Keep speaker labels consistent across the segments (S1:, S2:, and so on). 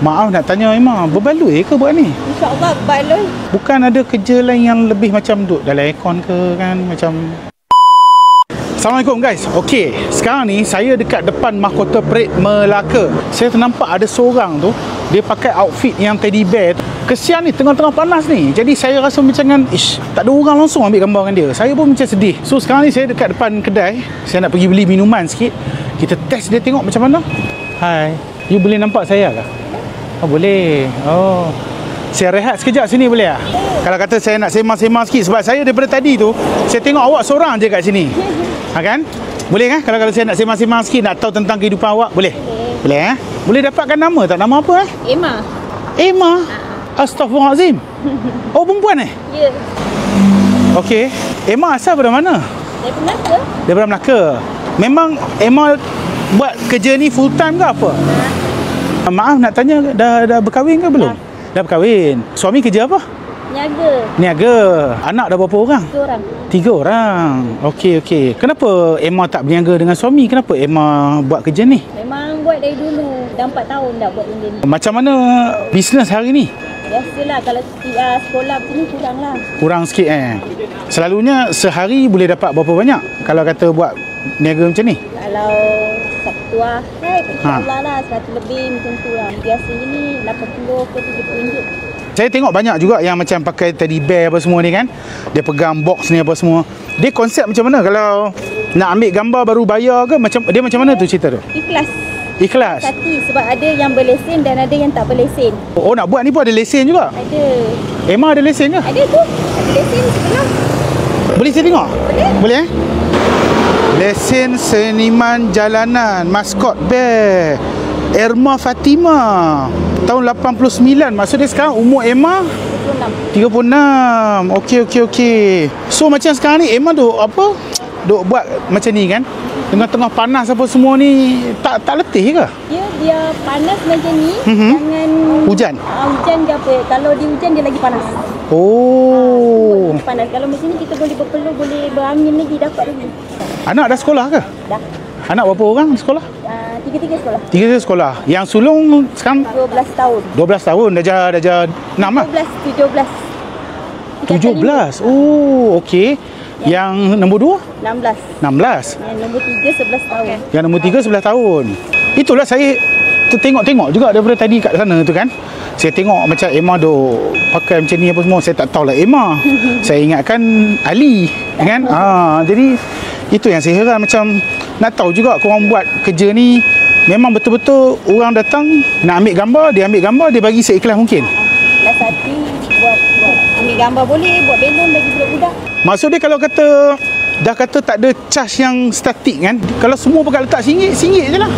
S1: Maaf nak tanya Emma, berbaloi ke buat ni?
S2: InsyaAllah berbaloi.
S1: Bukan ada kerja lain yang lebih macam duduk dalam aircon ke kan? Macam... Assalamualaikum guys. Okey, sekarang ni saya dekat depan Mahkota Parade Melaka. Saya ternampak ada seorang tu, dia pakai outfit yang teddy bear. Kesian ni, tengah-tengah panas ni. Jadi saya rasa macam kan, tak ada orang langsung ambil gambar dengan dia. Saya pun macam sedih. So sekarang ni saya dekat depan kedai. Saya nak pergi beli minuman sikit. Kita test dia tengok macam mana. Hai, you boleh nampak saya ke? Oh boleh. Oh, saya rehat sekejap sini boleh tak? Kalau kata saya nak sembang-sembang sikit, sebab saya daripada tadi tu saya tengok awak seorang je kat sini. Ha kan? Boleh kan? Kalau saya nak sembang-sembang sikit, nak tahu tentang kehidupan awak, boleh? Boleh Boleh dapatkan nama tak? Nama apa
S2: Emma.
S1: Emma? Astaghfirullahalazim. Oh, perempuan
S2: Ya.
S1: Okey. Emma asal dari mana?
S2: Daripada Melaka.
S1: Daripada Melaka. Memang Emma buat kerja ni full time ke apa? Maaf nak tanya, dah berkahwin ke belum? Dah berkahwin. Suami kerja apa? Niaga. Anak dah berapa orang?
S2: 3 orang.
S1: 3 orang. Okey. Kenapa Emma tak berniaga dengan suami? Kenapa Emma buat kerja ni?
S2: Memang buat dari dulu. Dah 4 tahun dah buat benda ni.
S1: Macam mana bisnes hari ni?
S2: Biasalah, kalau sekolah macam ni kurang lah.
S1: Kurang sikit Selalunya sehari boleh dapat berapa banyak kalau kata buat niaga macam ni?
S2: Kalau Sabtu InsyaAllah lah 100 lebih macam tu lah. Biasanya ni 80 ke 70 ringgit.
S1: Saya tengok banyak juga yang macam pakai teddy bear apa semua ni kan. Dia pegang box ni apa semua. Dia konsep macam mana? Kalau nak ambil gambar baru bayar ke? Dia macam mana tu cerita tu? Ikhlas?
S2: Hati, sebab ada yang berlesen dan ada yang tak berlesen.
S1: Oh, nak buat ni pun ada lesen juga?
S2: Ada.
S1: Emma ada lesen ke?
S2: Ada tu. Ada lesen sebelah.
S1: Boleh saya tengok?
S2: Boleh.
S1: Lesen seniman jalanan, maskot bear, Erma Fatima, tahun 89. Maksudnya sekarang umur Emma 36. Okey. So macam sekarang ni Emma duk buat macam ni kan? Tengah-tengah panas apa semua ni, tak letih ke?
S2: Dia panas macam ni. Jangan
S1: hujan.
S2: Hujan dia apa? Kalau di hujan dia lagi panas.
S1: Oh.
S2: Panas. Kalau macam ni kita boleh berpeluh, boleh berangin lagi, dapat lagi.
S1: Anak dah sekolah ke?
S2: Dah.
S1: Anak berapa orang sekolah?
S2: 3 sekolah.
S1: 3 sekolah. Yang sulung sekarang
S2: 12 tahun.
S1: 12 tahun dah 6 lah. 17. Oh, okey. Yang nombor 2? 16.
S2: Yang nombor 3 11 tahun.
S1: Yang nombor 3 11 tahun. Itulah saya tengok-tengok juga daripada tadi kat sana tu kan. Saya tengok macam Emma duk pakai macam ni apa semua. Saya tak tahulah Emma. Saya ingatkan Ali kan. Jadi itu yang saya heran, macam nak tahu juga korang buat kerja ni memang betul-betul orang datang nak ambil gambar, dia bagi seikhlas mungkin.
S2: Last hati buat ambil gambar boleh, buat belon bagi budak-budak.
S1: Maksud dia kalau kata dah kata tak ada charge yang statik kan, kalau semua pakai letak RM1 je lah.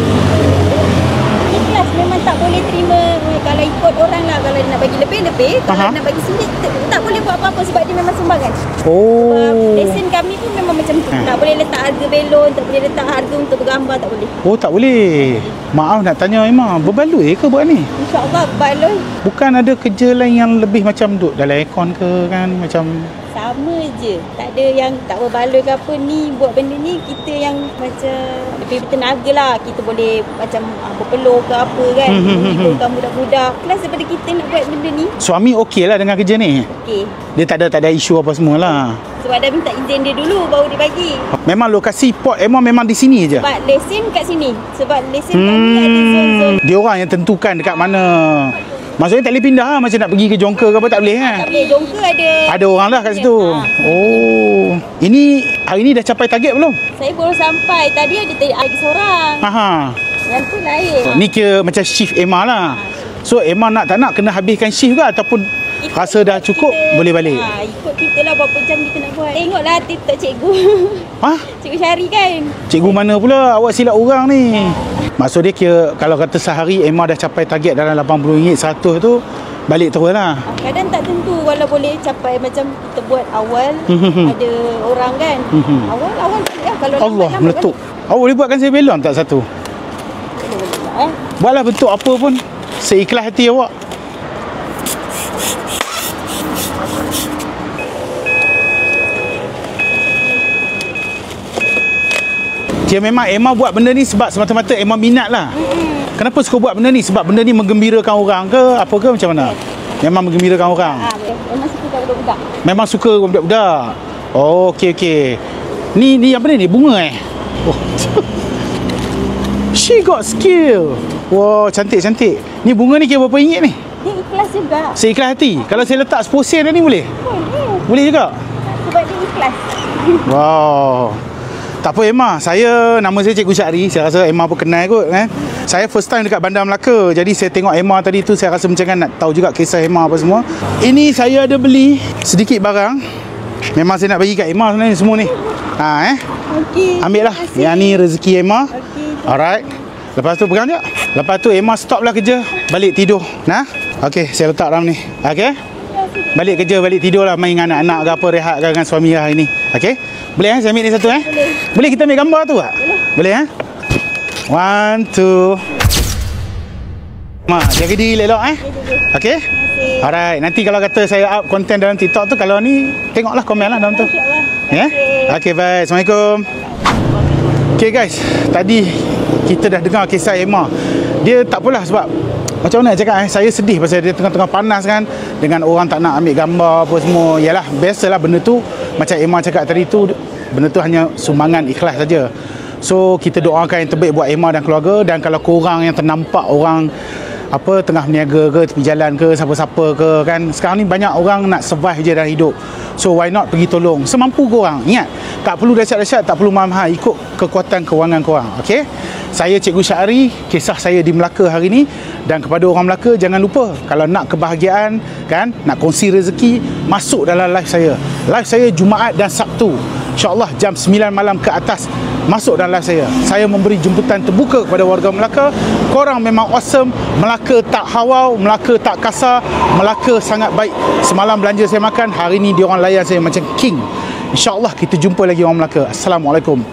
S1: Ikhlas,
S2: memang tak boleh terima kalau ikut orang lah. Kalau nak bagi lebih, kalau nak bagi RM1 tak boleh buat apa-apa sebab dia memang sumbangan. Sebab lesen kami pun memang macam tu. Tak boleh letak harga belon, tak boleh letak harga untuk bergambar, tak boleh.
S1: Oh, tak boleh. Maaf nak tanya Emma, berbaloi ke buat ni?
S2: InsyaAllah berbaloi.
S1: Bukan ada kerja lain yang lebih macam duduk dalam aircon ke kan, macam
S2: sama je. Tak ada yang tak berbaloi ke apa ni. Buat benda ni kita yang macam lebih bertenaga lah. Kita boleh macam berpeluh ke apa kan, menghiburkan budak-budak. Kelas daripada kita nak buat benda ni.
S1: Suami okey lah dengan kerja ni?
S2: Okey.
S1: Dia tak ada isu apa semua lah.
S2: Sebab dah minta izin dia dulu baru dia bagi.
S1: Memang lokasi port Emma memang di sini je?
S2: Sebab lesen kat sini. Sebab lesen kami ada zon-zon.
S1: Dia orang yang tentukan dekat mana. Maksudnya tak boleh pindah lah, macam nak pergi ke Jongka ke apa, tak boleh kan?
S2: Tak boleh, Jongka ada
S1: orang lah kat situ. Oh. Ini hari ni dah capai target belum?
S2: Saya baru sampai. Tadi ada lagi seorang. Yang tu lain.
S1: Ni kira macam shift Emma lah. So Emma nak tak nak kena habiskan shift ke ataupun rasa dah cukup boleh balik?
S2: Ikut kita lah berapa jam kita nak buat. Tengoklah TikTok cikgu. Cikgu Syari kan.
S1: Cikgu mana pula? Awak silap orang ni. Maksud dia kira kalau kata sehari Emma dah capai target dalam RM80, RM100 tu balik terus lah.
S2: Kadang tak tentu kalau boleh capai macam kita buat awal. Ada orang kan. Awal kalau
S1: Allah meletup. Awak boleh buatkan saya belon tak satu? Buatlah bentuk apa pun seikhlas hati awak. Dia memang Emma buat benda ni sebab semata-mata Emma minat lah. Kenapa suka buat benda ni? Sebab benda ni menggembirakan orang ke apa ke macam mana? Memang menggembirakan orang.
S2: Memang suka budak-budak.
S1: Memang suka budak-budak. Oh, okey. Ni apa ni? Bunga Oh. She got skill. Wow, cantik. Ni bunga ni kira berapa ringgit ni?
S2: Dia ikhlas juga.
S1: Seikhlas hati. Kalau saya letak 10 sen ni boleh? Boleh juga?
S2: Sebab dia ikhlas.
S1: Wow. Tak apa Emma, nama saya Cikgu Syahri. Saya rasa Emma pun kenal kot kan. Saya first time dekat Bandar Melaka. Jadi saya tengok Emma tadi tu, saya rasa macam kan nak tahu juga kisah Emma apa semua. Ini saya ada beli sedikit barang. Memang saya nak bagi kat Emma sebenarnya semua ni.
S2: Okey.
S1: Ambil lah. Yang ni rezeki Emma.
S2: Okey.
S1: Alright. Lepas tu pegang je. Lepas tu Emma stop lah kerja. Balik tidur. Nah. Okey, saya letak dalam ni. Okey. Balik kerja, balik tidur lah. Main dengan anak-anak ke apa, rehat dengan suami hari ni. Okey. Boleh saya ambil ni satu Boleh kita ambil gambar tu tak? Boleh 1, 2. Jaga diri elok Okey. Alright, nanti kalau kata saya up konten dalam TikTok tu, kalau ni tengoklah komen lah dalam tu. Ya. Okey, bye. Assalamualaikum. Okey guys, tadi kita dah dengar kisah Emma. Dia tak apalah sebab macam mana nak cakap saya sedih pasal dia tengah-tengah panas kan, dengan orang tak nak ambil gambar apa semua. Yalah, biasalah benda tu. Macam Emma cakap tadi tu, benda tu hanya sumbangan ikhlas saja. So kita doakan yang terbaik buat Emma dan keluarga. Dan kalau korang yang ternampak orang apa tengah berniaga ke tepi jalan ke siapa-siapa ke kan, sekarang ni banyak orang nak survive je dalam hidup. So why not pergi tolong semampu korang. Ingat, tak perlu dahsyat-dahsyat, tak perlu mahal-mahal, ikut kekuatan kewangan korang. Okey, saya Cikgu Syahri, kisah saya di Melaka hari ni. Dan kepada orang Melaka, jangan lupa kalau nak kebahagiaan kan, nak kongsi rezeki, masuk dalam live saya. Live saya Jumaat dan Sabtu, InsyaAllah jam 9 malam ke atas. Masuk dalam live saya. Saya memberi jemputan terbuka kepada warga Melaka. Korang memang awesome. Melaka tak hawau, Melaka tak kasar, Melaka sangat baik. Semalam belanja saya makan, hari ni diorang layan saya macam king. InsyaAllah kita jumpa lagi orang Melaka. Assalamualaikum.